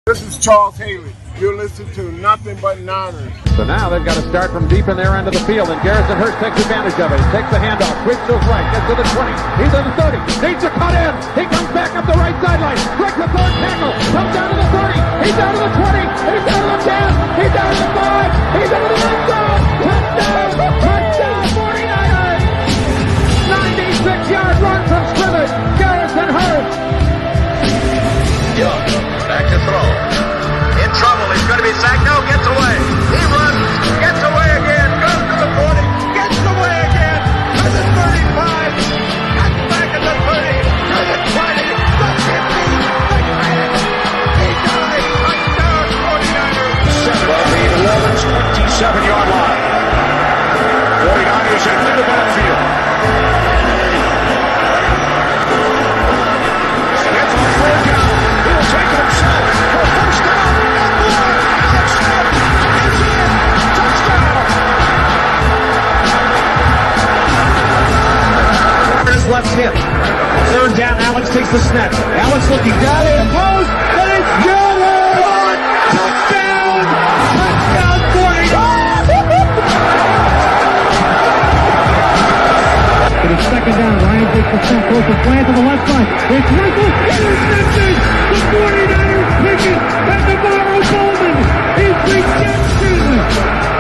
This is Charles Haley. You're listening to Nothing But Niners. So now they've got to start from deep in their end of the field, and Garrison Hurst takes advantage of it. He takes the handoff, swings to his right, gets to the 20. He's at the 30. Needs to cut in. He comes back up the right sideline. Breaks the third tackle. Comes down to the 30. He's down to the 20. He's down to the 10. He's down to the 5. He's down to the end zone. Touchdown! Touchdown! 49ers! 96-yard run from scrimmage. Garrison Hurst. Young, back to throw. In trouble, he's going to be sacked. No, gets away. He runs, gets away again, goes to the 40, gets away again, to the 35, cuts back at the 30, to the 20, the 50, the 10. He got it. Touchdown, 49ers. 7 27-yard line. 49ers into the backfield. It's on third down. He'll take it himself for a first down. Left hip. Third down, Alex takes the snap. Alex looking down in the post, and it's good! Touchdown! Touchdown 49! It is second down. Ryan takes the snap, goes to slant to the left side. It's Russell, intercepted! The 49ers pick it, and Navarro Bowman is redemption!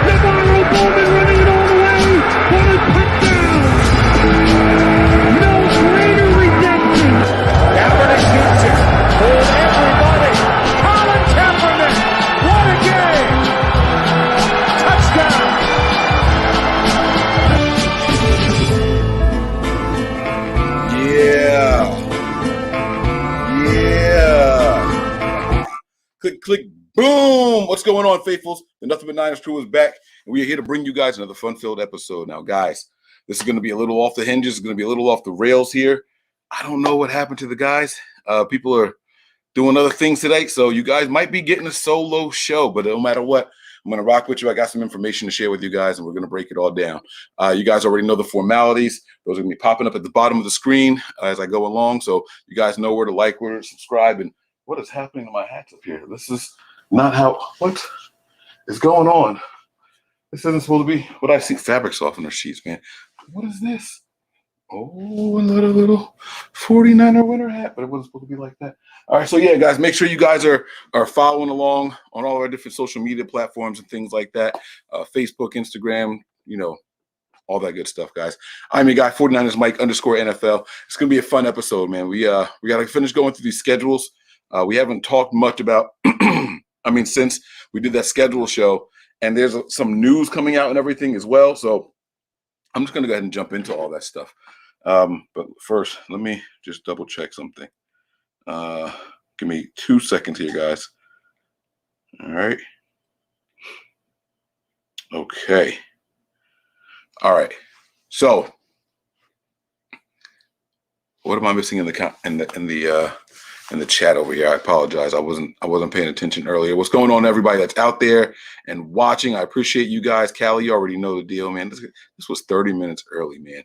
Navarro Bowman running it all the way for the touchdown! Kaepernick shoots it. Hold everybody. Colin Kaepernick. What a game. Touchdown. Yeah. Click, click, boom. What's going on, faithfuls? The Nothing But Niners crew is back, and we are here to bring you guys another fun-filled episode. Now, guys, this is going to be a little off the hinges. It's going to be a little off the rails here. I don't know what happened to the guys. People are doing other things today, so you guys might be getting a solo show, but no matter what, I'm going to rock with you. I got some information to share with you guys, and we're going to break it all down. You guys already know the formalities. Those are going to be popping up at the bottom of the screen as I go along, so you guys know where to like, where to subscribe, and what is happening to my hats up here? This is not how – what is going on? This isn't supposed to be what I see. Fabric softener sheets, man. What is this? Oh, another little 49er winter hat, but it wasn't supposed to be like that. All right, so yeah, guys, make sure you guys are following along on all our different social media platforms and things like that. Facebook, Instagram, you know, all that good stuff, guys. I'm your guy, 49ers Mike _NFL. It's gonna be a fun episode, man. We got to finish going through these schedules. We haven't talked much about, since we did that schedule show, and there's some news coming out and everything as well. So I'm just gonna go ahead and jump into all that stuff. But first, let me just double check something. Give me 2 seconds here, guys. All right. Okay. All right. So, what am I missing in the chat over here? I apologize. I wasn't paying attention earlier. What's going on, everybody that's out there and watching? I appreciate you guys. Callie, you already know the deal, man. This was 30 minutes early, man.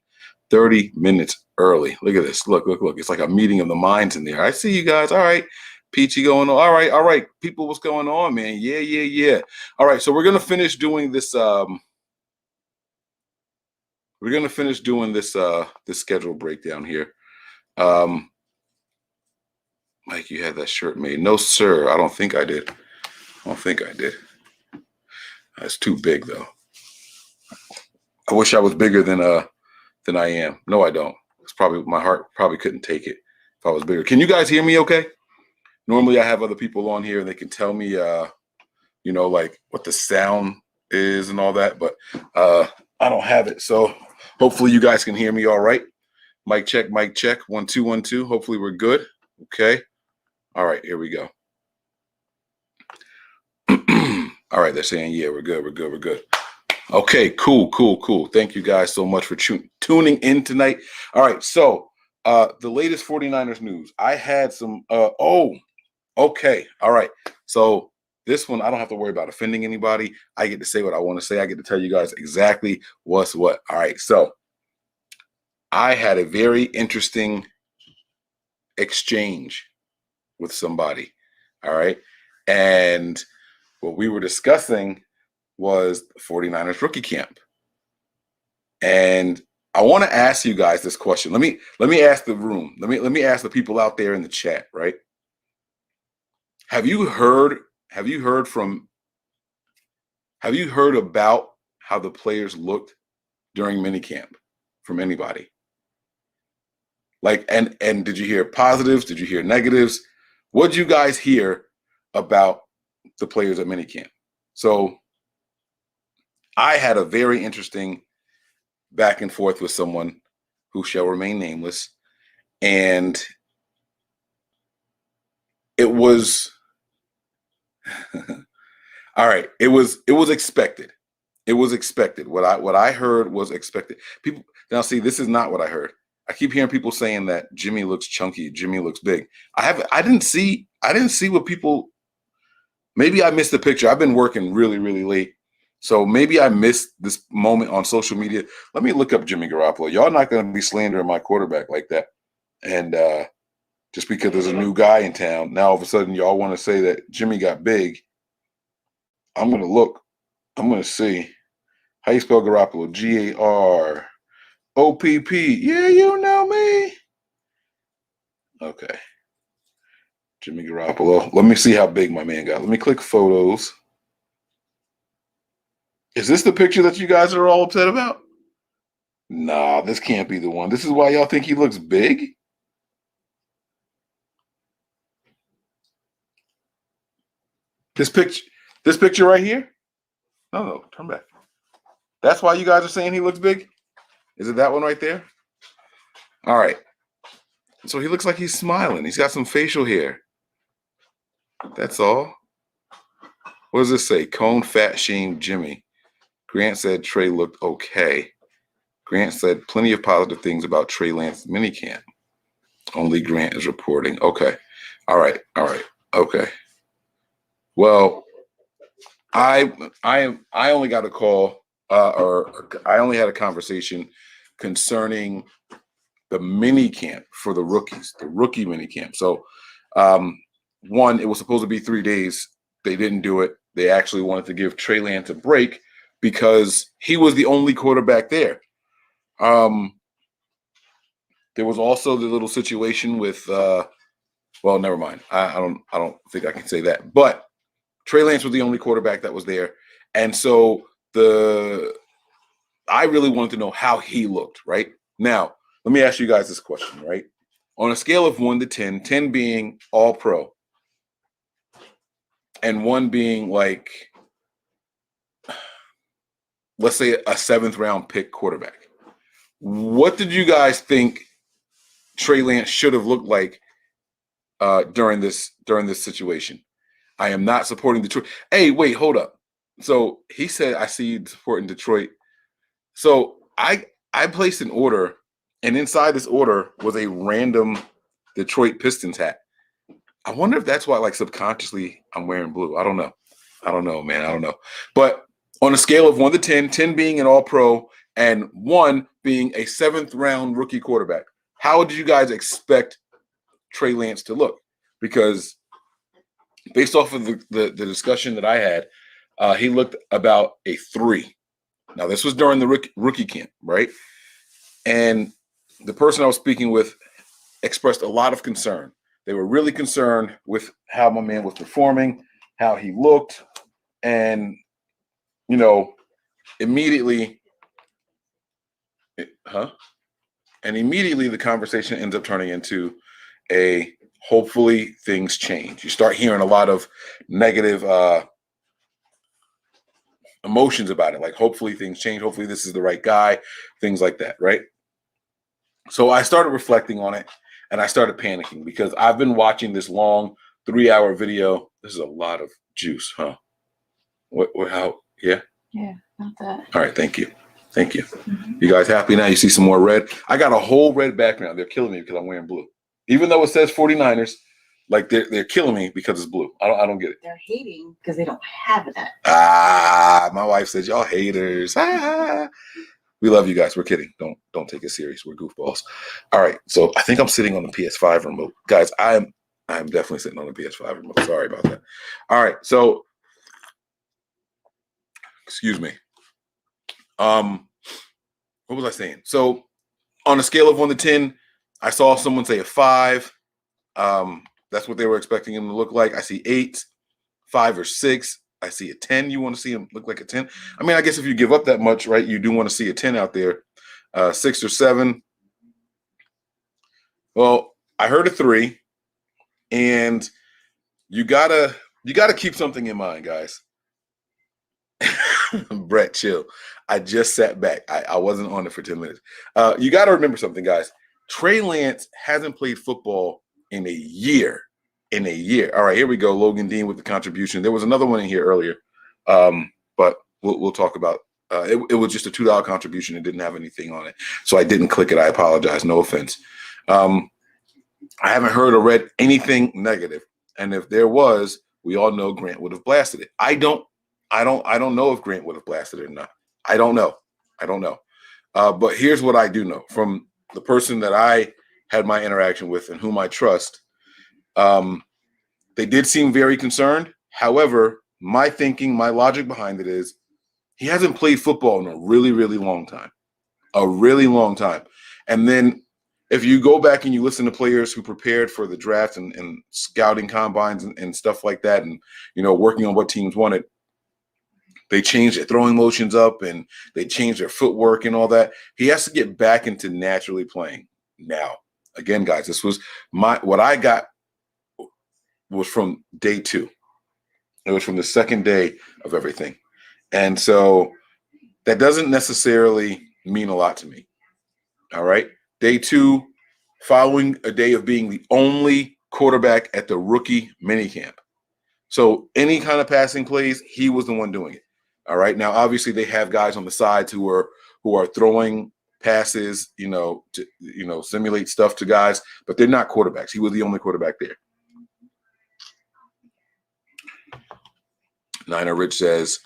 30 minutes early. Look at this. Look. It's like a meeting of the minds in there. I see you guys. All right. Peachy going on. All right. People, what's going on, man? Yeah. All right. So we're going to finish doing this. This schedule breakdown here. Mike, you had that shirt made. No, sir. I don't think I did. That's too big, though. I wish I was bigger than I am. No, I don't. It's probably my heart probably couldn't take it if I was bigger. Can you guys hear me okay? Normally I have other people on here and they can tell me like what the sound is and all that, but I don't have it. So hopefully you guys can hear me all right. Mic check. 1 2 1 2. Hopefully we're good. Okay. All right, here we go. All right, they're saying, yeah, we're good. Okay, cool. Thank you guys so much for tuning in tonight. All right, so the latest 49ers news. I had some okay. All right. So this one, I don't have to worry about offending anybody. I get to say what I want to say. I get to tell you guys exactly what's what. All right, so I had a very interesting exchange with somebody. All right. And what we were discussing was the 49ers rookie camp. And I want to ask you guys this question. Let me ask the room. Let me ask the people out there in the chat, right? Have you heard about how the players looked during minicamp from anybody? Like, and did you hear positives? Did you hear negatives? What did you guys hear about the players at minicamp? So I had a very interesting back and forth with someone who shall remain nameless. And it was, all right, it was expected. It was expected. What I heard was expected. People, now see, this is not what I heard. I keep hearing people saying that Jimmy looks chunky, Jimmy looks big. I didn't see what people, maybe I missed the picture. I've been working really, really late. So maybe I missed this moment on social media. Let me look up Jimmy Garoppolo. Y'all not going to be slandering my quarterback like that. And just because there's a new guy in town, now all of a sudden y'all want to say that Jimmy got big. I'm going to look. I'm going to see. How you spell Garoppolo? Garopp. Yeah, you know me. Okay. Jimmy Garoppolo. Let me see how big my man got. Let me click photos. Is this the picture that you guys are all upset about? Nah, this can't be the one. This is why y'all think he looks big? This picture right here? No, turn back. That's why you guys are saying he looks big? Is it that one right there? All right. So he looks like he's smiling. He's got some facial hair. That's all. What does this say? Cone fat shame Jimmy. Grant said Trey looked okay. Grant said plenty of positive things about Trey Lance minicamp. Only Grant is reporting. Okay. All right. Okay. Well, I only got a call or I only had a conversation concerning the mini camp for the rookies, the rookie mini camp. So one, it was supposed to be 3 days. They didn't do it. They actually wanted to give Trey Lance a break because he was the only quarterback there. There was also the little situation with well, never mind. I don't think I can say that. But Trey Lance was the only quarterback that was there. And so I really wanted to know how he looked, right? Now, let me ask you guys this question, right? On a scale of 1 to 10, 10 being all pro, and 1 being like, let's say a 7th round pick quarterback. What did you guys think Trey Lance should have looked like during this situation? I am not supporting Detroit. Hey, wait, hold up. So he said, I see you supporting Detroit. So I placed an order, and inside this order was a random Detroit Pistons hat. I wonder if that's why, like, subconsciously I'm wearing blue. I don't know, man. I don't know. But on a scale of 1 to 10, 10 being an all-pro and 1 being a 7th round rookie quarterback, how did you guys expect Trey Lance to look? Because based off of the discussion that I had, he looked about a 3. Now, this was during the rookie camp, right? And the person I was speaking with expressed a lot of concern. They were really concerned with how my man was performing, how he looked, and, you know, immediately the conversation ends up turning into a hopefully things change. You start hearing a lot of negative emotions about it, like hopefully things change, hopefully this is the right guy, things like that, right? So I started reflecting on it, and I started panicking because I've been watching this long 3-hour video. This is a lot of juice, huh? How? Yeah? Yeah, not that. All right, thank you. Mm-hmm. You guys happy now? You see some more red? I got a whole red background. They're killing me because I'm wearing blue. Even though it says 49ers, like they're killing me because it's blue. I don't get it. They're hating because they don't have that. My wife says y'all haters. We love you guys. We're kidding. Don't take it serious. We're goofballs. All right. So I think I'm sitting on the PS5 remote. Guys, I'm I'm definitely sitting on the PS5 remote. Sorry about that. All right, so excuse me. What was I saying? So on a scale of 1 to 10, I saw someone say a 5. That's what they were expecting him to look like. I see 8, 5 or 6. I see a 10. You want to see him look like a 10? I mean, I guess if you give up that much, right, you do want to see a 10 out there. 6 or 7. Well, I heard a 3, and you gotta keep something in mind, guys. Brett, chill. I just sat back. I wasn't on it for 10 minutes. You got to remember something, guys. Trey Lance hasn't played football in a year. All right, here we go. Logan Dean with the contribution. There was another one in here earlier, but we'll talk about. It was just a $2 contribution. It didn't have anything on it, so I didn't click it. I apologize. No offense. I haven't heard or read anything negative, and if there was, we all know Grant would have blasted it. I don't know if Grant would have blasted it or not. I don't know. But here's what I do know from the person that I had my interaction with and whom I trust. They did seem very concerned. However, my thinking, my logic behind it is he hasn't played football in a really, really long time. And then if you go back and you listen to players who prepared for the draft and scouting combines and stuff like that, and, working on what teams wanted, they changed their throwing motions up and they changed their footwork and all that. He has to get back into naturally playing now. Again, guys, this was what I got was from day 2. It was from the second day of everything. And so that doesn't necessarily mean a lot to me. All right. Day 2, following a day of being the only quarterback at the rookie minicamp. So any kind of passing plays, he was the one doing it. All right. Now, obviously, they have guys on the sides who are throwing passes, to simulate stuff to guys, but they're not quarterbacks. He was the only quarterback there. Niner Rich says,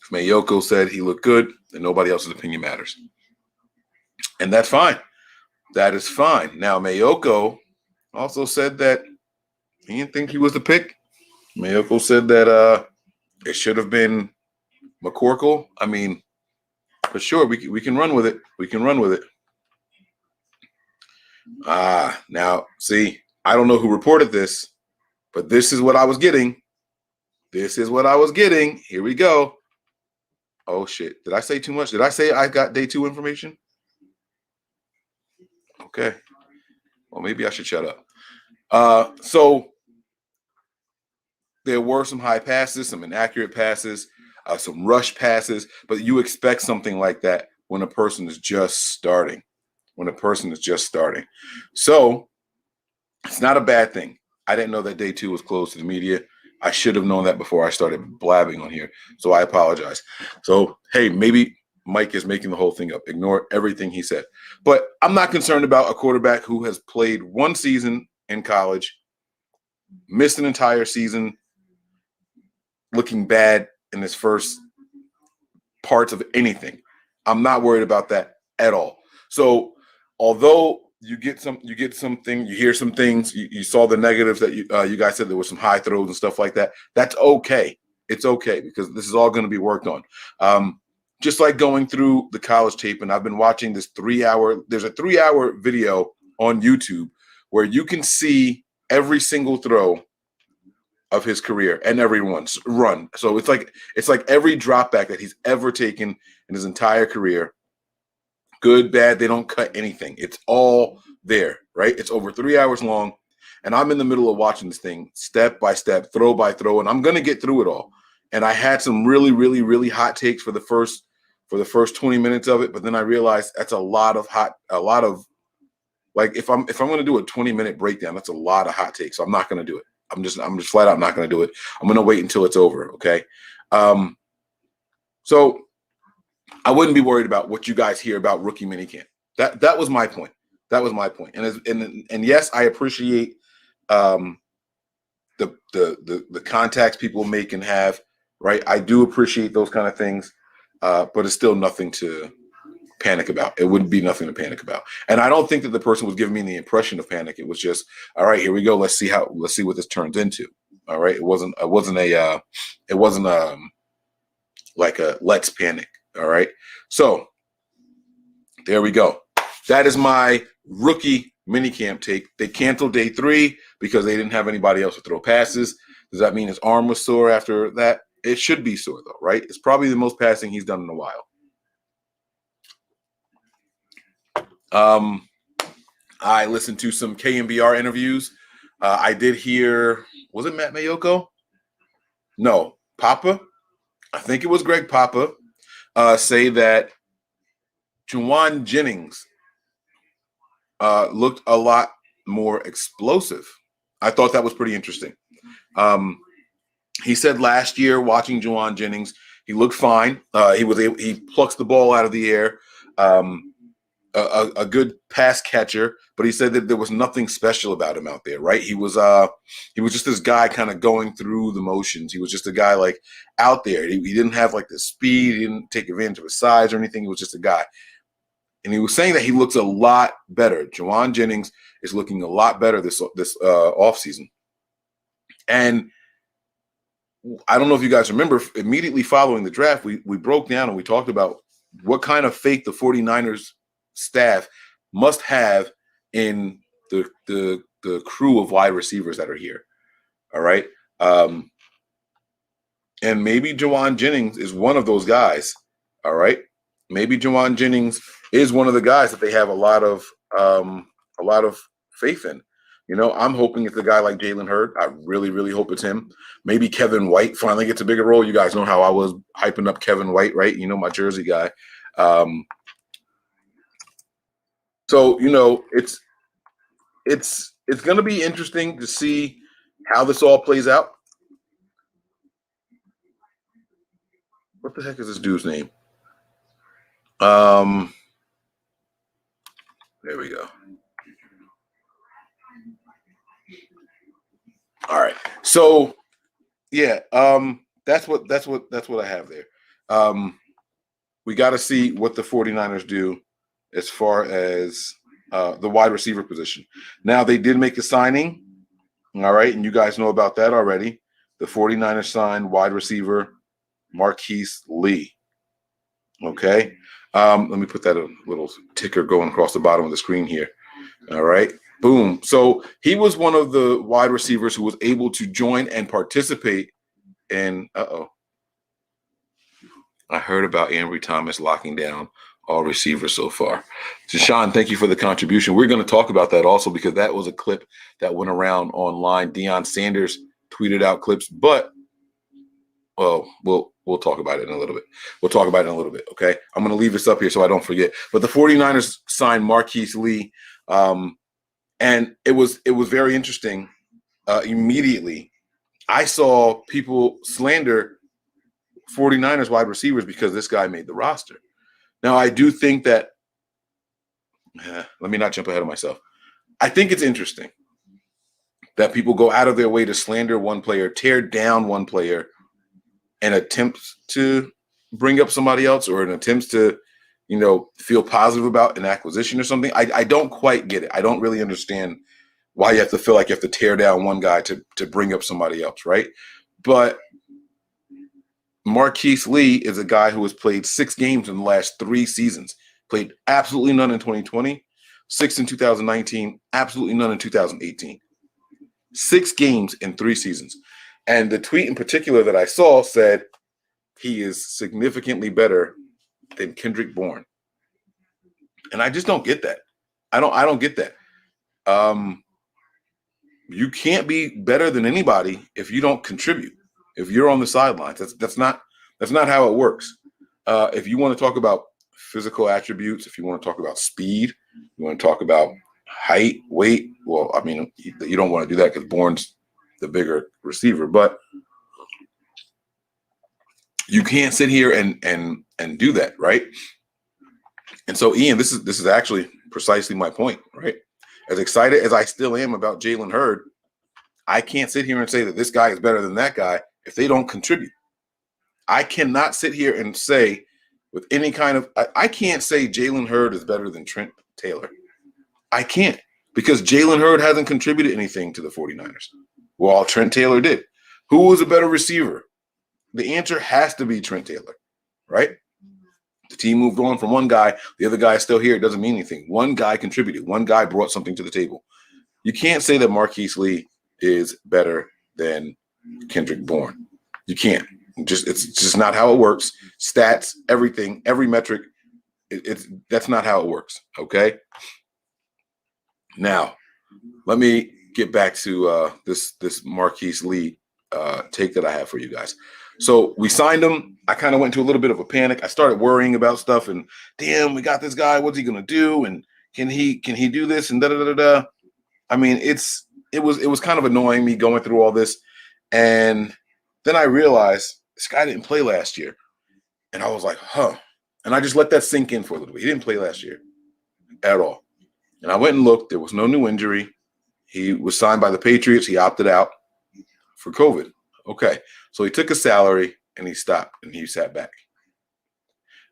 if Mayoko said he looked good, then nobody else's opinion matters. And that's fine. That is fine. Now, Mayoko also said that he didn't think he was the pick. Mayoko said that it should have been McCorkle. I mean, for sure, we can run with it. Now, see, I don't know who reported this, but this is what I was getting. Here we go. Oh, shit. Did I say too much? Did I say I got day 2 information? Okay. Well, maybe I should shut up. So there were some high passes, some inaccurate passes, some rush passes, but you expect something like that when a person is just starting. So it's not a bad thing. I didn't know that day 2 was closed to the media. I should have known that before I started blabbing on here. So I apologize. So, hey, maybe Mike is making the whole thing up. Ignore everything he said. But I'm not concerned about a quarterback who has played 1 season in college, missed an entire season, looking bad in his first parts of anything. I'm not worried about that at all. So although you hear some things, you saw the negatives that you guys said there were some high throws and stuff like that. That's okay. It's okay because this is all going to be worked on. Just like going through the college tape, and I've been watching this 3-hour, there's a 3-hour video on YouTube where you can see every single throw of his career and everyone's run. So it's like every drop back that he's ever taken in his entire career. Good, bad, they don't cut anything. It's all there, right? It's over 3 hours long. And I'm in the middle of watching this thing step by step, throw by throw, and I'm going to get through it all. And I had some really, really, really hot takes for the first 20 minutes of it, but then I realized that's a lot of like if I'm going to do a 20-minute breakdown, that's a lot of hot takes. So I'm not going to do it. I'm just flat out not going to do it. I'm going to wait until it's over, okay? So I wouldn't be worried about what you guys hear about rookie minicamp. That was my point. And yes, I appreciate the contacts people make and have, right? I do appreciate those kind of things, but it's still nothing to panic about. It wouldn't be nothing to panic about. And I don't think that the person was giving me the impression of panic. It was just, all right, here we go. Let's see what this turns into. All right. It wasn't like a let's panic. All right. So there we go. That is my rookie minicamp take. They canceled day 3 because they didn't have anybody else to throw passes. Does that mean his arm was sore after that? It should be sore though, right? It's probably the most passing he's done in a while. I listened to some KMBR interviews. I did hear, was it Matt Mayoko? No, Papa. I think it was Greg Papa say that Juwan Jennings looked a lot more explosive. I thought that was pretty interesting. He said last year watching Juwan Jennings, he looked fine. He plucks the ball out of the air. A good pass catcher, but he said that there was nothing special about him out there, right? He was just this guy kind of going through the motions. He was just a guy like out there. He didn't have like the speed. He didn't take advantage of his size or anything. He was just a guy. And he was saying that he looks a lot better. Juwan Jennings is looking a lot better this offseason. And I don't know if you guys remember, immediately following the draft, we broke down and we talked about what kind of faith the 49ers staff must have in the crew of wide receivers that are here. All right. And maybe Juwan Jennings is one of those guys. All right. Maybe Juwan Jennings is one of the guys that they have a lot of faith in. You know, I'm hoping it's a guy like Jalen Hurd. I really, really hope it's him. Maybe Kevin White finally gets a bigger role. You guys know how I was hyping up Kevin White, right? You know, my Jersey guy. So, you know, it's going to be interesting to see how this all plays out. What the heck is this dude's name? There we go. All right. So, yeah, that's what I have there. We got to see what the 49ers do as far as the wide receiver position. Now, they did make a signing, all right, and you guys know about that already. The 49ers signed wide receiver Marqise Lee, okay? Let me put that a little ticker going across the bottom of the screen here, all right? Boom. So he was one of the wide receivers who was able to join and participate in I heard about Ambry Thomas locking down all receivers so far. Deshaun, thank you for the contribution. We're going to talk about that also because that was a clip that went around online. Deion Sanders tweeted out clips, but we'll talk about it in a little bit. Okay? I'm going to leave this up here so I don't forget. But the 49ers signed Marqise Lee, and it was very interesting. Immediately, I saw people slander 49ers wide receivers because this guy made the roster. Now, I do think that let me not jump ahead of myself. I think it's interesting that people go out of their way to slander one player, tear down one player, and attempt to bring up somebody else or an attempt to, you know, feel positive about an acquisition or something. I don't quite get it. I don't really understand why you have to feel like you have to tear down one guy to bring up somebody else, right? But Marqise Lee is a guy who has played 6 games in the last 3 seasons. Played absolutely none in 2020, 6 in 2019, absolutely none in 2018. 6 games in 3 seasons. And the tweet in particular that I saw said he is significantly better than Kendrick Bourne. And I just don't get that. I don't get that. You can't be better than anybody if you don't contribute. If you're on the sidelines, that's not how it works. If you want to talk about physical attributes, if you want to talk about speed, you want to talk about height, weight. Well, I mean, you don't want to do that because Bourne's the bigger receiver, but you can't sit here and do that, right? And so, Ian, this is actually precisely my point, right? As excited as I still am about Jalen Hurd, I can't sit here and say that this guy is better than that guy if they don't contribute. I cannot sit here and say with any kind of I can't say Jalen Hurd is better than Trent Taylor. I can't, because Jalen Hurd hasn't contributed anything to the 49ers. Well, Trent Taylor did. Who was a better receiver? The answer has to be Trent Taylor, right? The team moved on from one guy. The other guy is still here. It doesn't mean anything. One guy contributed. One guy brought something to the table. You can't say that Marqise Lee is better than Kendrick Bourne. You can't. It's just not how it works. Stats, everything, every metric, that's not how it works, okay? Now, let me get back to this Marqise Lee take that I have for you guys. So we signed him. I kind of went into a little bit of a panic. I started worrying about stuff, and damn, we got this guy. What's he gonna do? And can he do this? And da da da da. I mean, it was kind of annoying me going through all this, and then I realized this guy didn't play last year, and I was like, huh. And I just let that sink in for a little bit. He didn't play last year at all. And I went and looked. There was no new injury. He was signed by the Patriots. He opted out for COVID. Okay. So he took a salary and he stopped and he sat back.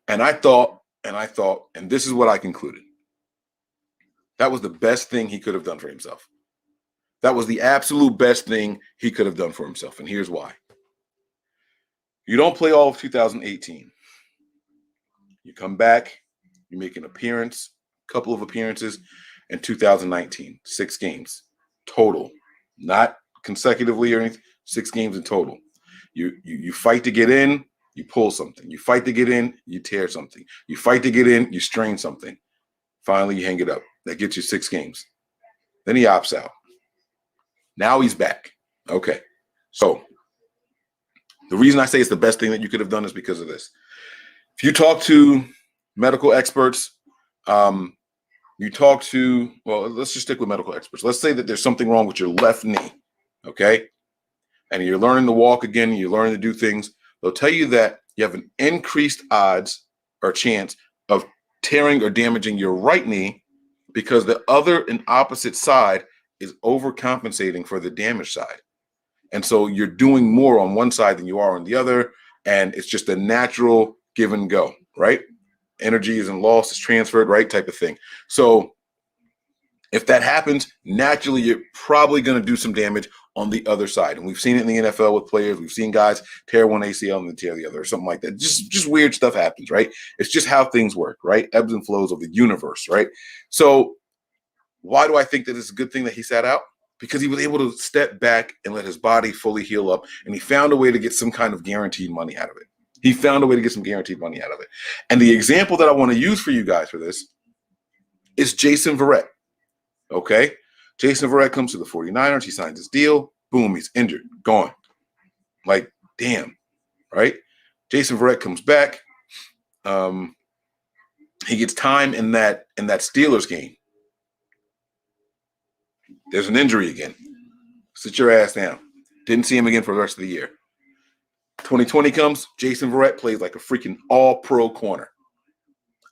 And I thought, and this is what I concluded. That was the best thing he could have done for himself. That was the absolute best thing he could have done for himself. And here's why. You don't play all of 2018. You come back, you make an appearance, a couple of appearances in 2019, 6 games total, not consecutively or anything, 6 games in total. You fight to get in, you pull something. You fight to get in, you tear something. You fight to get in, you strain something. Finally, you hang it up. That gets you 6 games. Then he opts out. Now he's back. Okay. So the reason I say it's the best thing that you could have done is because of this. If you talk to medical experts, you talk to, well, let's just stick with medical experts. Let's say that there's something wrong with your left knee, okay? And you're learning to walk again, you're learning to do things. They'll tell you that you have an increased odds or chance of tearing or damaging your right knee because the other and opposite side is overcompensating for the damaged side. And so you're doing more on one side than you are on the other, and it's just a natural give and go, right? Energy isn't lost, it's transferred, right? Type of thing. So if that happens, naturally, you're probably going to do some damage on the other side. And we've seen it in the NFL with players. We've seen guys tear one ACL and then tear the other or something like that. Just weird stuff happens, right? It's just how things work, right? Ebbs and flows of the universe, right? So why do I think that it's a good thing that he sat out? Because he was able to step back and let his body fully heal up. And he found a way to get some kind of guaranteed money out of it. He found a way to get some guaranteed money out of it. And the example that I want to use for you guys for this is Jason Verrett. Okay? Jason Verrett comes to the 49ers. He signs his deal. Boom, he's injured. Gone. Like, damn. Right? Jason Verrett comes back. He gets time in that Steelers game. There's an injury again. Sit your ass down. Didn't see him again for the rest of the year. 2020 comes, Jason Verrett plays like a freaking all-pro corner.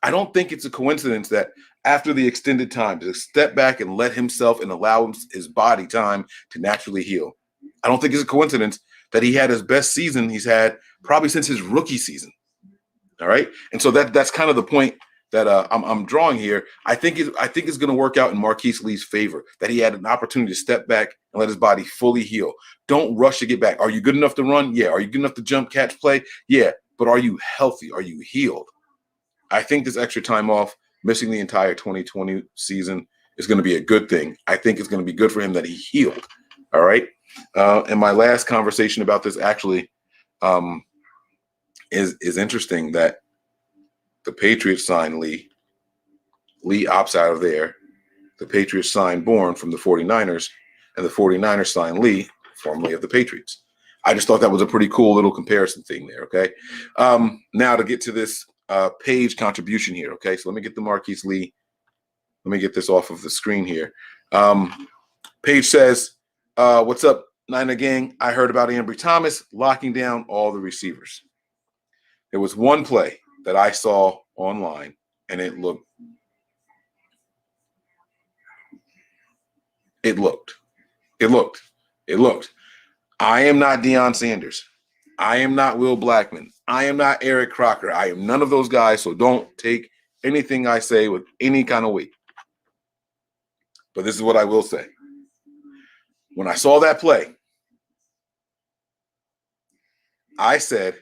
I don't think it's a coincidence that after the extended time to step back and let himself and allow his body time to naturally heal. I don't think it's a coincidence that he had his best season he's had probably since his rookie season. All right? And so that's kind of the point that I'm drawing here. I think it's going to work out in Marqise Lee's favor, that he had an opportunity to step back and let his body fully heal. Don't rush to get back. Are you good enough to run? Yeah. Are you good enough to jump, catch, play? Yeah. But are you healthy? Are you healed? I think this extra time off, missing the entire 2020 season, is going to be a good thing. I think it's going to be good for him that he healed. All right. And my last conversation about this actually is interesting, that the Patriots signed Lee. Lee opts out of there. The Patriots signed Bourne from the 49ers, and the 49ers signed Lee, formerly of the Patriots. I just thought that was a pretty cool little comparison thing there, okay? Now to get to this page contribution here, okay? So let me get the Marqise Lee. Let me get this off of the screen here. Page says, what's up, Niner gang? I heard about Ambry Thomas locking down all the receivers. There was one play that I saw online, and it looked. I am not Deion Sanders. I am not Will Blackman. I am not Eric Crocker. I am none of those guys, so don't take anything I say with any kind of weight. But this is what I will say. When I saw that play, I said,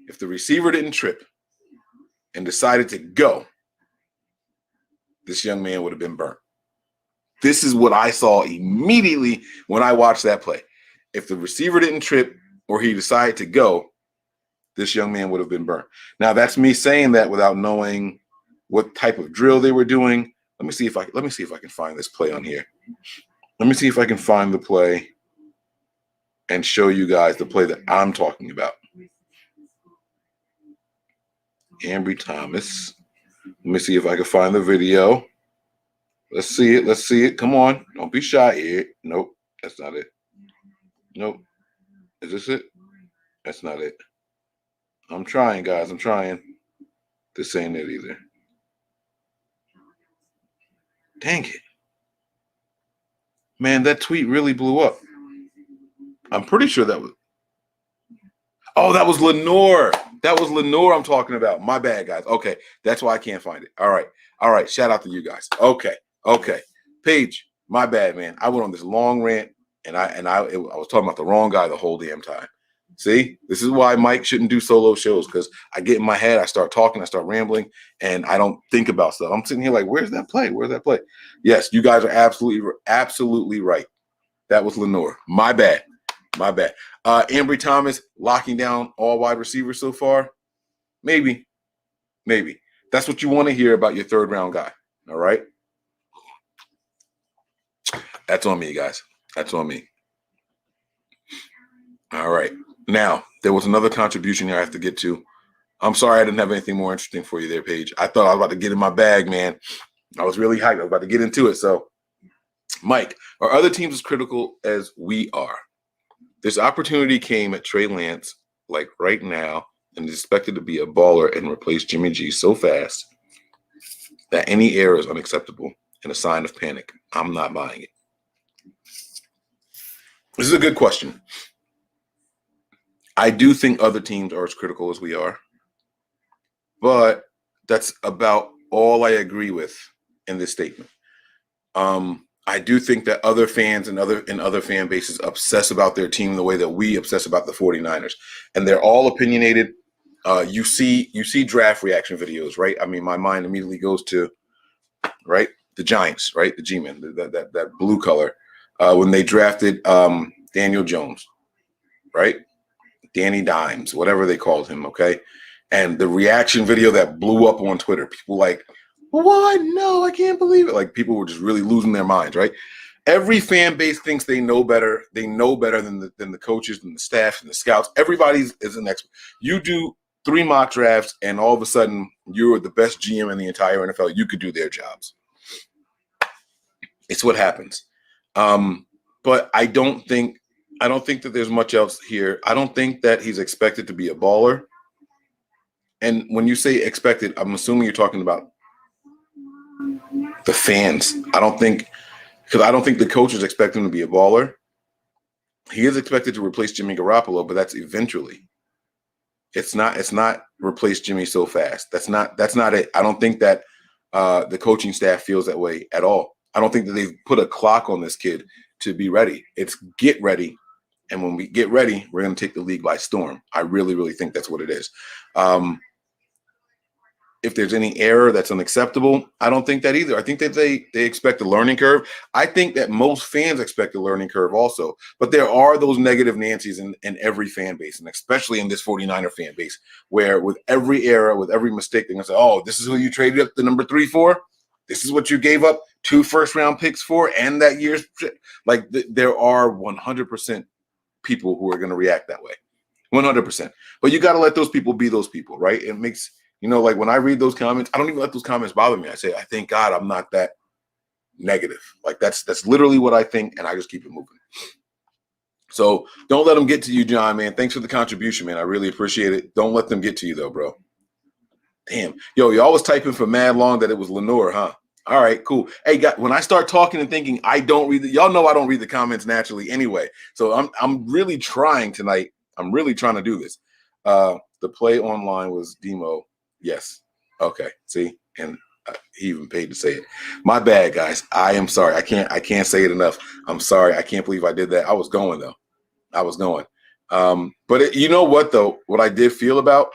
if the receiver didn't trip and decided to go, this young man would have been burnt. This is what I saw immediately when I watched that play. If the receiver didn't trip or he decided to go, this young man would have been burnt. Now, that's me saying that without knowing what type of drill they were doing. Let me see if I can find this play on here. Let me see if I can find the play and show you guys the play that I'm talking about. Ambry Thomas. Let me see if I can find the video. Let's see it. Let's see it. Come on. Don't be shy here. Nope. That's not it. Nope. Is this it? That's not it. I'm trying, guys. I'm trying. This ain't it either. Dang it. Man, that tweet really blew up. I'm pretty sure that was. Oh, that was Lenore. That was Lenore I'm talking about. My bad, guys. Okay. That's why I can't find it. All right. All right. Shout out to you guys. Okay. Okay. Paige, my bad, man. I went on this long rant and I was talking about the wrong guy the whole damn time. See, this is why Mike shouldn't do solo shows, because I get in my head, I start talking, I start rambling, and I don't think about stuff. I'm sitting here like, where's that play? Where's that play? Yes, you guys are absolutely right. That was Lenore. My bad. My bad. Ambry Thomas locking down all wide receivers so far. Maybe. That's what you want to hear about your third round guy. All right. That's on me, guys. That's on me. All right. Now, there was another contribution here I have to get to. I'm sorry I didn't have anything more interesting for you there, Paige. I thought I was about to get in my bag, man. I was really hyped. I was about to get into it. So, Mike, are other teams as critical as we are? This opportunity came at Trey Lance, like right now, and is expected to be a baller and replace Jimmy G so fast that any error is unacceptable and a sign of panic. I'm not buying it. This is a good question. I do think other teams are as critical as we are, but that's about all I agree with in this statement. I do think that other fans and other fan bases obsess about their team the way that we obsess about the 49ers, and they're all opinionated. You see draft reaction videos, right? I mean, my mind immediately goes to, right, the Giants, right, the G-men, that blue color, when they drafted Daniel Jones, right? Danny Dimes, whatever they called him, okay? And the reaction video that blew up on Twitter, people like, what? No, I can't believe it. Like, people were just really losing their minds, right? Every fan base thinks they know better. They know better than the coaches and the staff and the scouts. Everybody is an expert. You do 3 mock drafts, and all of a sudden, you're the best GM in the entire NFL. You could do their jobs. It's what happens. But I don't think that there's much else here. I don't think that he's expected to be a baller. And when you say expected, I'm assuming you're talking about the fans. I don't think the coaches expect him to be a baller. He is expected to replace Jimmy Garoppolo, but that's eventually. It's not replace Jimmy so fast. That's not it. I don't think that the coaching staff feels that way at all. I don't think that they've put a clock on this kid to be ready. It's get ready. And when we get ready, we're going to take the league by storm. I really, really think that's what it is. If there's any error that's unacceptable, I don't think that either. I think that they expect a learning curve. I think that most fans expect a learning curve also. But there are those negative Nancy's in every fan base, and especially in this 49er fan base, where with every error, with every mistake, they're going to say, oh, this is who you traded up the number 3 for? This is what you gave up 2 first-round picks for and that year's – like there are 100% people who are going to react that way. 100%. But you got to let those people be those people, right? It makes – like when I read those comments, I don't even let those comments bother me. I say, I thank God I'm not that negative. Like that's literally what I think, and I just keep it moving. So don't let them get to you, John, man. Thanks for the contribution, man. I really appreciate it. Don't let them get to you, though, bro. Damn. Yo, y'all was typing for mad long that it was Lenore, huh? All right, cool. Hey, guys, when I start talking and thinking, I don't read y'all know I don't read the comments naturally anyway. So I'm really trying tonight. I'm really trying to do this. The play online was Demo. Yes. Okay. See, and he even paid to say it. My bad, guys. I am sorry. I can't say it enough. I'm sorry. I can't believe I did that. I was going though. I was going. But you know what though? What I did feel about,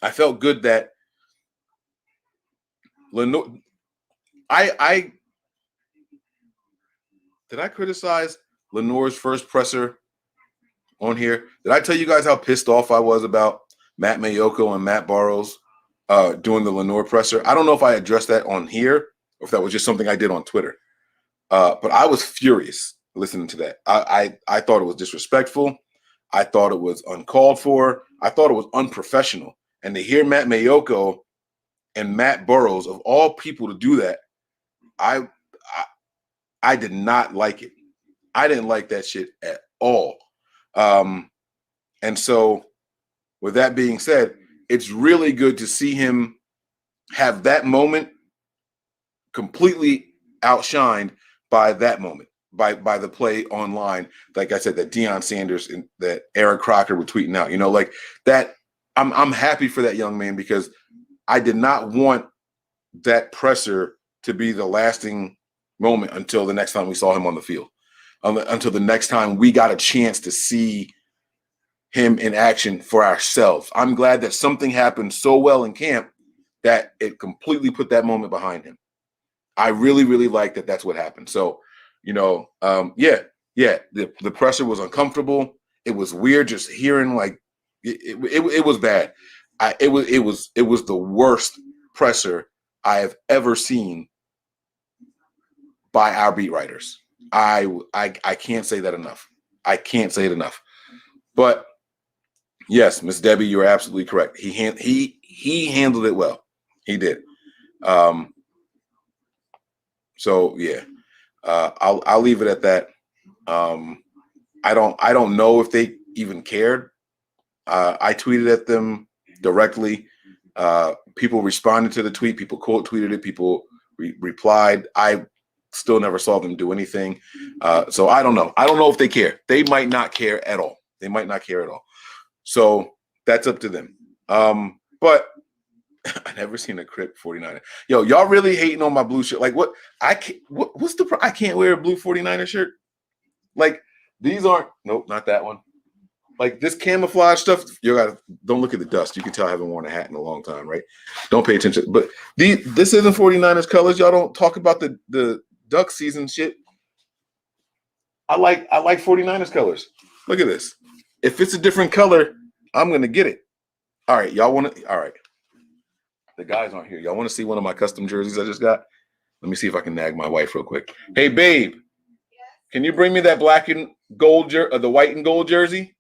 I felt good that Lenore. Did I criticize Lenore's first presser on here? Did I tell you guys how pissed off I was about Matt Mayoko and Matt Barrows doing the Lenore presser? I don't know if I addressed that on here or if that was just something I did on Twitter. But I was furious listening to that. I thought it was disrespectful. I thought it was uncalled for. I thought it was unprofessional. And to hear Matt Mayoko and Matt Burrows, of all people, to do that, I did not like it. I didn't like that shit at all. And so with that being said, it's really good to see him have that moment completely outshined by that moment, by the play online. Like I said, that Deion Sanders and that Aaron Crocker were tweeting out, like that. I'm happy for that young man because I did not want that presser to be the lasting moment until the next time we saw him on the field, until the next time we got a chance to see him in action for ourselves. I'm glad that something happened so well in camp that it completely put that moment behind him. I really, really like that that's what happened. So, the presser was uncomfortable. It was weird just hearing it was bad. It was the worst presser I have ever seen by our beat writers. I can't say that enough. I can't say it enough. But yes, Miss Debbie, you're absolutely correct. He handled it well. He did. So yeah, I'll leave it at that. I don't know if they even cared. I tweeted at them directly. People responded to the tweet. People quote tweeted it. People replied. I still never saw them do anything. So I don't know. I don't know if they care. They might not care at all. So that's up to them. But I never seen a Crip 49er. Yo, y'all really hating on my blue shirt? Like what? I can't wear a blue 49er shirt. Like these aren't. Nope, not that one. Like this camouflage stuff, don't look at the dust. You can tell I haven't worn a hat in a long time, right? Don't pay attention. But this isn't 49ers colors. Y'all don't talk about the duck season shit. I like 49ers colors. Look at this. If it's a different color, I'm gonna get it. All right, y'all want to? All right. The guys aren't here. Y'all want to see one of my custom jerseys I just got? Let me see if I can nag my wife real quick. Hey, babe, can you bring me that black and gold the white and gold jersey?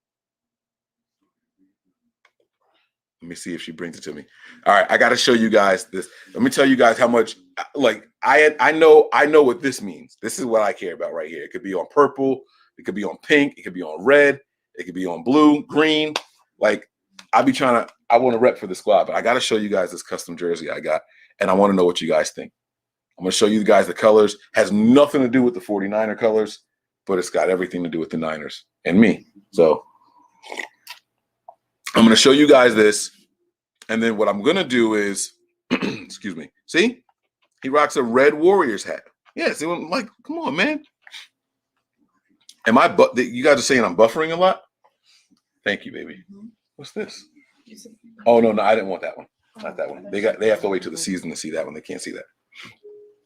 Let me see if she brings it to me. All right, I got to show you guys this. Let me tell you guys how much, I know what this means. This is what I care about right here. It could be on purple. It could be on pink. It could be on red. It could be on blue, green. I want to rep for the squad, but I got to show you guys this custom jersey I got, and I want to know what you guys think. I'm going to show you guys the colors. Has nothing to do with the 49er colors, but it's got everything to do with the Niners and me. So I'm going to show you guys this, and then what I'm going to do is, excuse me, see? He rocks a red Warriors hat. Yeah, see, I'm like, come on, man. You guys are saying I'm buffering a lot? Thank you, baby. What's this? Oh, no, I didn't want that one. Not that one. They have to wait till the season to see that one. They can't see that.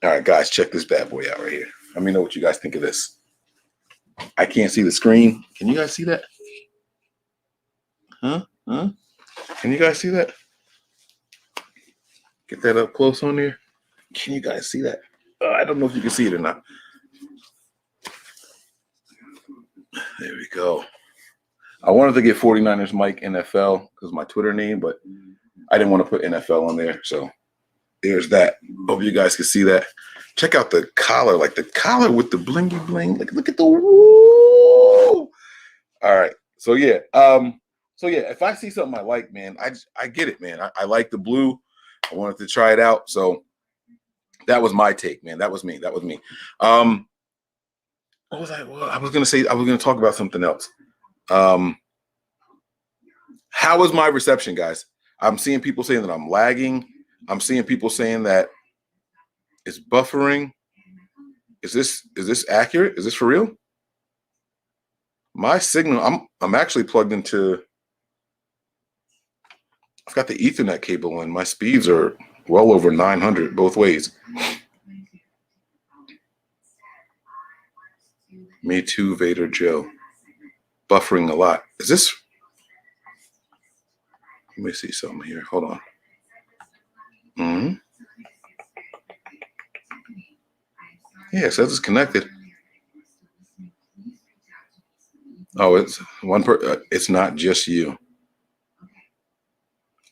All right, guys, check this bad boy out right here. Let me know what you guys think of this. I can't see the screen. Can you guys see that? Huh? Can you guys see that? Get that up close on there. Can you guys see that? I don't know if you can see it or not. There we go. I wanted to get 49ers Mike NFL because my Twitter name, but I didn't want to put NFL on there. So there's that. Hope you guys can see that. Check out the collar, like the collar with the blingy bling. Look at the woo. All right. So yeah. If I see something I like, man, I get it, man. I like the blue. I wanted to try it out. So that was my take, man. That was me. What was I? Well, I was gonna talk about something else. How How is my reception, guys? I'm seeing people saying that I'm lagging. I'm seeing people saying that it's buffering. Is this accurate? Is this for real? My signal, I'm actually plugged into, I've got the Ethernet cable in. My speeds are well over 900 both ways. Me too, Vader Joe. Buffering a lot. Is this? Let me see something here. Hold on. Yeah, it says it's connected. Oh, it's one per. It's not just you.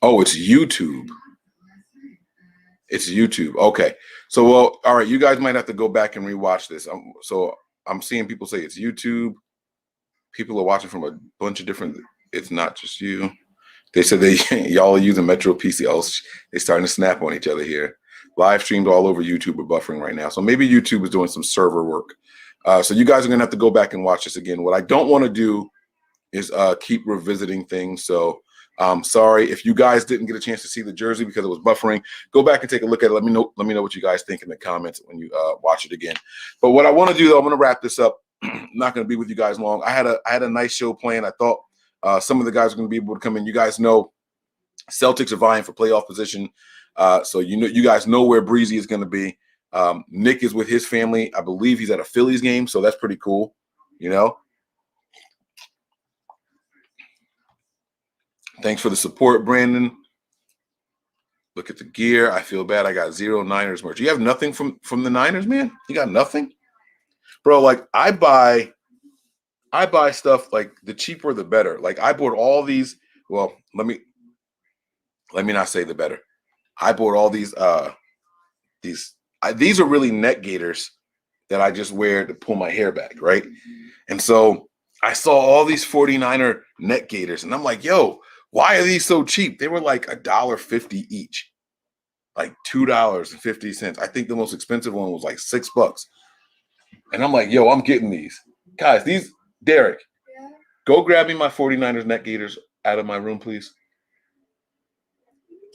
Oh, it's YouTube. It's YouTube. Okay. So, well, all right. You guys might have to go back and rewatch this. So I'm seeing people say it's YouTube. People are watching from a bunch of different. It's not just you. They said y'all are using Metro PC. Oh, they're starting to snap on each other here. Live streamed all over YouTube are buffering right now. So maybe YouTube is doing some server work. So you guys are going to have to go back and watch this again. What I don't want to do is keep revisiting things. So sorry if you guys didn't get a chance to see the jersey because it was buffering. Go back and take a look at it. Let me know what you guys think in the comments when you watch it again. But what I want to do, though, I'm going to wrap this up. I'm not going to be with you guys long. I had a nice show planned. I thought some of the guys are going to be able to come in. You guys know Celtics are vying for playoff position. So you guys know where Breezy is going to be. Nick is with his family. I believe he's at a Phillies game, so that's pretty cool. Thanks for the support, Brandon. Look at the gear. I feel bad. I got 0 Niners merch. You have nothing from the Niners, man? You got nothing? Bro, like I buy stuff like the cheaper the better. Like I bought all these. Well, let me not say the better. I bought all these these are really neck gaiters that I just wear to pull my hair back, right? And so I saw all these 49er neck gaiters and I'm like, yo, why are these so cheap? They were like $1.50 each. Like $2.50. I think the most expensive one was like $6. And I'm like, yo, I'm getting these. Guys, Derek, go grab me my 49ers neck gaiters out of my room, please.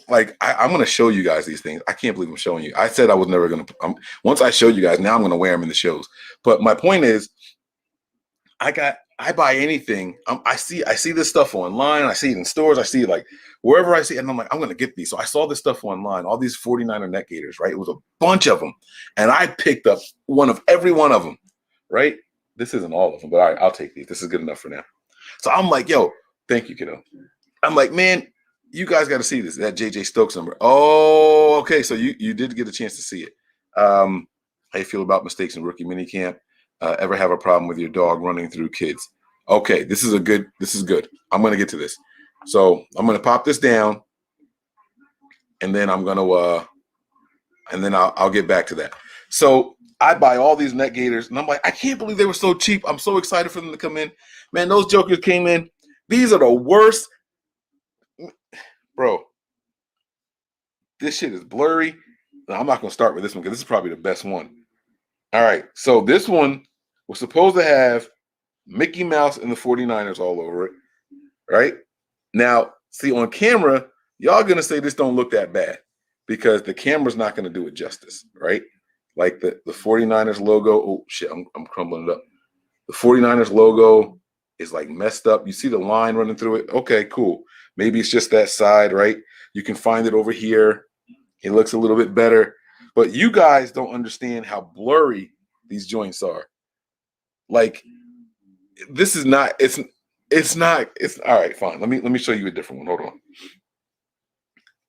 Like, I'm going to show you guys these things. I can't believe I'm showing you. I said I was never going to. Once I showed you guys, now I'm going to wear them in the shows. But my point is, I buy anything. I see this stuff online. I see it in stores. I see it like wherever I see it. And I'm like, I'm going to get these. So I saw this stuff online, all these 49er neck gaiters, right? It was a bunch of them. And I picked up every one of them, right? This isn't all of them, but all right, I'll take these. This is good enough for now. So I'm like, yo, thank you, kiddo. I'm like, man, you guys got to see this, that JJ Stokes number. Oh, okay. So you did get a chance to see it. How you feel about mistakes in rookie minicamp? Ever have a problem with your dog running through kids? Okay, this is good. I'm going to get to this. So I'm going to pop this down and then I'm going to, and then I'll get back to that. So I buy all these neck gaiters and I'm like, I can't believe they were so cheap. I'm so excited for them to come in. Man, those jokers came in. These are the worst. Bro, this shit is blurry. No, I'm not going to start with this one because this is probably the best one. All right, so this one was supposed to have Mickey Mouse and the 49ers all over it, right? Now, see, on camera, y'all going to say this don't look that bad because the camera's not going to do it justice, right? Like the 49ers logo. Oh, shit, I'm crumbling it up. The 49ers logo is like messed up. You see the line running through it? Okay, cool. Maybe it's just that side, right? You can find it over here. It looks a little bit better. But you guys don't understand how blurry these joints are. Like, this is not, it's all right, fine. Let me show you a different one. Hold on.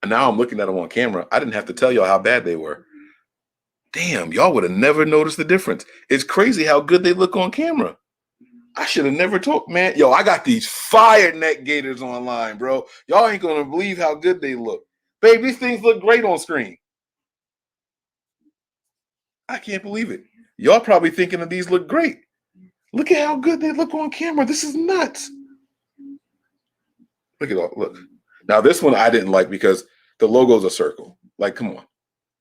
And now I'm looking at them on camera. I didn't have to tell y'all how bad they were. Damn, y'all would have never noticed the difference. It's crazy how good they look on camera. I should have never told, man. Yo, I got these fire neck gaiters online, bro. Y'all ain't going to believe how good they look. Babe, these things look great on screen. I can't believe it. Y'all probably thinking that these look great. Look at how good they look on camera. This is nuts. Look at all. Look. Now, this one I didn't like because the logo's a circle. Like, come on.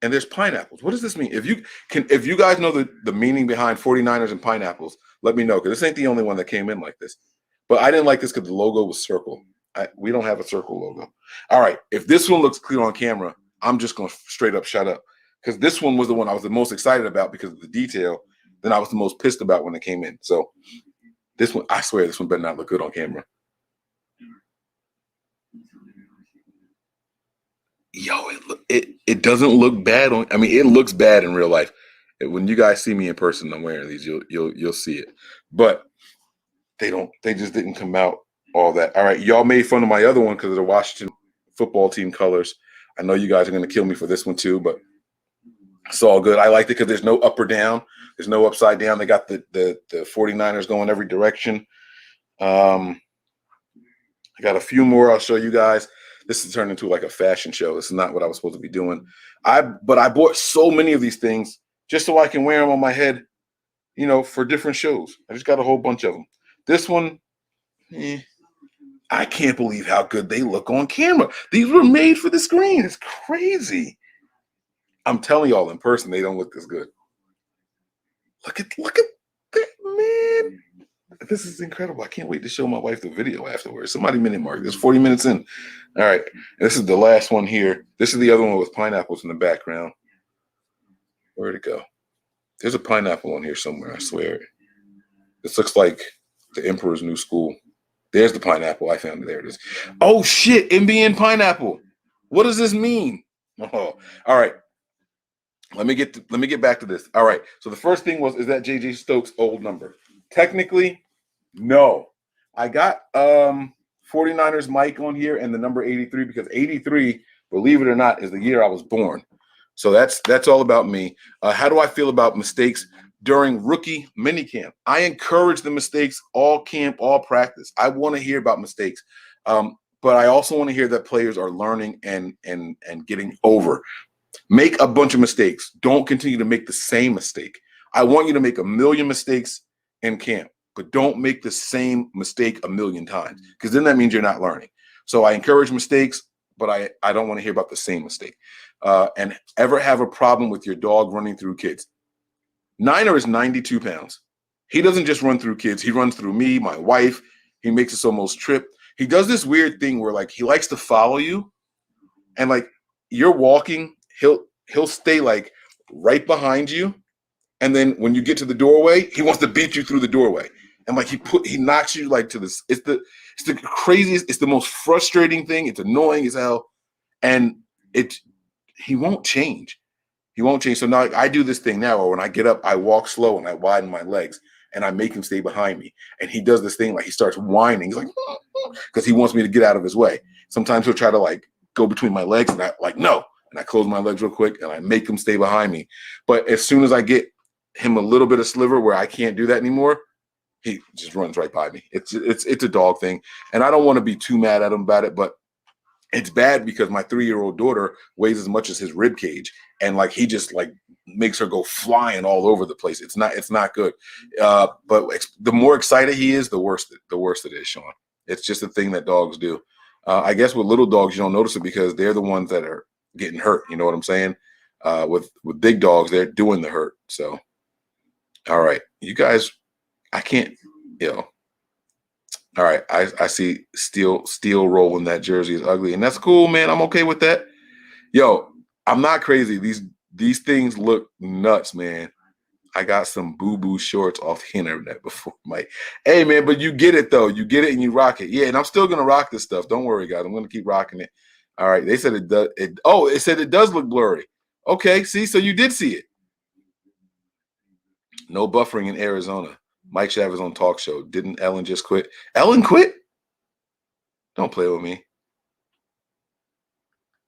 And there's pineapples. What does this mean? If you guys know the meaning behind 49ers and pineapples, let me know because this ain't the only one that came in like this. But I didn't like this because the logo was circle. We don't have a circle logo. All right. If this one looks clear on camera, I'm just going to straight up shut up because this one was the one I was the most excited about because of the detail. Then I was the most pissed about when it came in. So this one, I swear, this one better not look good on camera. Yo, it doesn't look bad on. I mean, it looks bad in real life. When you guys see me in person, I'm wearing these. You'll see it, but they don't. They just didn't come out all that. All right, y'all made fun of my other one because of the Washington football team colors. I know you guys are going to kill me for this one too, but it's all good. I liked it because there's no up or down. There's no upside down. They got the 49ers going every direction. I got a few more I'll show you guys. This has turned into like a fashion show. This is not what I was supposed to be doing. But I bought so many of these things just so I can wear them on my head, you know, for different shows. I just got a whole bunch of them. This one, I can't believe how good they look on camera. These were made for the screen. It's crazy. I'm telling y'all in person, they don't look as good. Look at that, man. This is incredible. I can't wait to show my wife the video afterwards. Somebody minute mark. There's 40 minutes in. All right. This is the last one here. This is the other one with pineapples in the background. Where'd it go? There's a pineapple on here somewhere, I swear. This looks like the Emperor's New School. There's the pineapple. I found it. There it is. Oh, shit. NBN pineapple. What does this mean? Oh, all right. Let me get back to this. All right. So the first thing is that J.J. Stokes' old number? Technically, no. I got 49ers Mike on here and the number 83 because 83, believe it or not, is the year I was born. So that's all about me. How do I feel about mistakes during rookie minicamp? I encourage the mistakes all camp, all practice. I want to hear about mistakes. But I also want to hear that players are learning and getting over. Make a bunch of mistakes. Don't continue to make the same mistake. I want you to make 1,000,000 mistakes in camp, but don't make the same mistake 1,000,000 times because then that means you're not learning. So I encourage mistakes, but I don't want to hear about the same mistake. And ever have a problem with your dog running through kids? Niner is 92 pounds. He doesn't just run through kids. He runs through me, my wife. He makes us almost trip. He does this weird thing where like he likes to follow you and like you're walking, he'll stay like right behind you. And then when you get to the doorway, he wants to beat you through the doorway. And like he knocks you like to this. It's the craziest, it's the most frustrating thing. It's annoying as hell. And he won't change. He won't change. So now I do this thing now where when I get up, I walk slow and I widen my legs and I make him stay behind me. And he does this thing like he starts whining. He's like, because he wants me to get out of his way. Sometimes he'll try to like go between my legs and I like, no. And I close my legs real quick and I make him stay behind me. But as soon as I get him a little bit of sliver where I can't do that anymore, he just runs right by me. It's a dog thing. And I don't want to be too mad at him about it, but it's bad because my 3-year-old daughter weighs as much as his rib cage. And like he just like makes her go flying all over the place. It's not good. But the more excited he is, the worse it is, Sean. It's just a thing that dogs do. I guess with little dogs, you don't notice it because they're the ones that are getting hurt. You know what I'm saying? With big dogs, they're doing the hurt. So, all right, you guys, I can't, all right, I see steel rolling. That jersey is ugly, and that's cool, man. I'm okay with that. Yo, I'm not crazy. These things look nuts, man. I got some boo-boo shorts off the internet before, Mike. Hey, man, but you get it, though. You get it and you rock it. Yeah, and I'm still going to rock this stuff. Don't worry, guys. I'm going to keep rocking it. All right, they said it does. It said it does look blurry. Okay, see, so you did see it. No buffering in Arizona. Mike Chavez on talk show. Didn't Ellen just quit? Ellen quit? Don't play with me.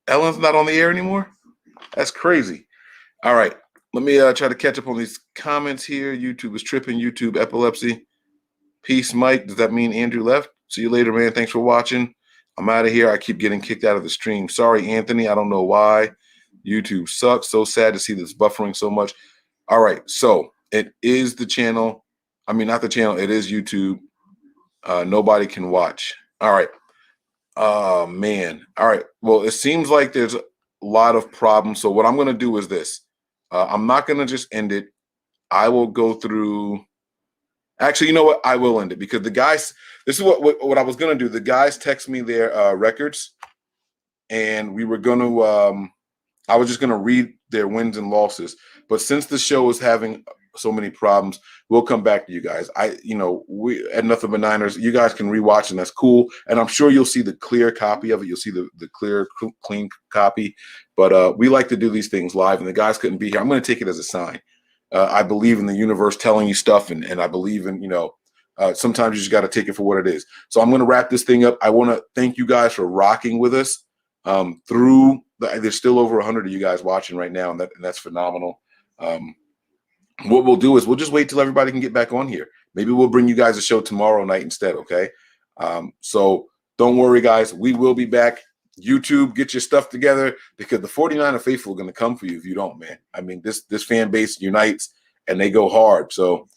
Ellen's not on the air anymore? That's crazy. All right. Let me try to catch up on these comments here. YouTube is tripping. YouTube epilepsy. Peace, Mike. Does that mean Andrew left? See you later, man. Thanks for watching. I'm out of here. I keep getting kicked out of the stream. Sorry, Anthony. I don't know why. YouTube sucks. So sad to see this buffering so much. All right. So it is the channel. I mean, not the channel. It is YouTube. Nobody can watch. All right. Oh, man. All right. Well, it seems like there's a lot of problems. So what I'm going to do is this. I'm not going to just end it. I will go through. Actually, you know what? I will end it because the guys. This is what I was gonna do. The guys text me their records, and we were gonna. I was just gonna read their wins and losses. But since the show is having so many problems, we'll come back to you guys. We at Nothing But Niners. You guys can rewatch, and that's cool. And I'm sure you'll see the clear copy of it. You'll see the clear, clean copy. But we like to do these things live, and the guys couldn't be here. I'm going to take it as a sign. I believe in the universe telling you stuff, and I believe in, sometimes you just got to take it for what it is. So I'm going to wrap this thing up. I want to thank you guys for rocking with us there's still over 100 of you guys watching right now, and that's phenomenal. What we'll do is we'll just wait till everybody can get back on here. Maybe we'll bring you guys a show tomorrow night instead, okay? So don't worry, guys. We will be back. YouTube, get your stuff together because the 49er faithful are going to come for you if you don't, man. I mean, this fan base unites and they go hard. So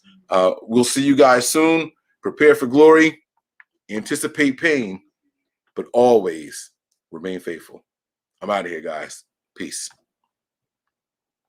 we'll see you guys soon. Prepare for glory, anticipate pain, but always remain faithful. I'm out of here, guys. Peace.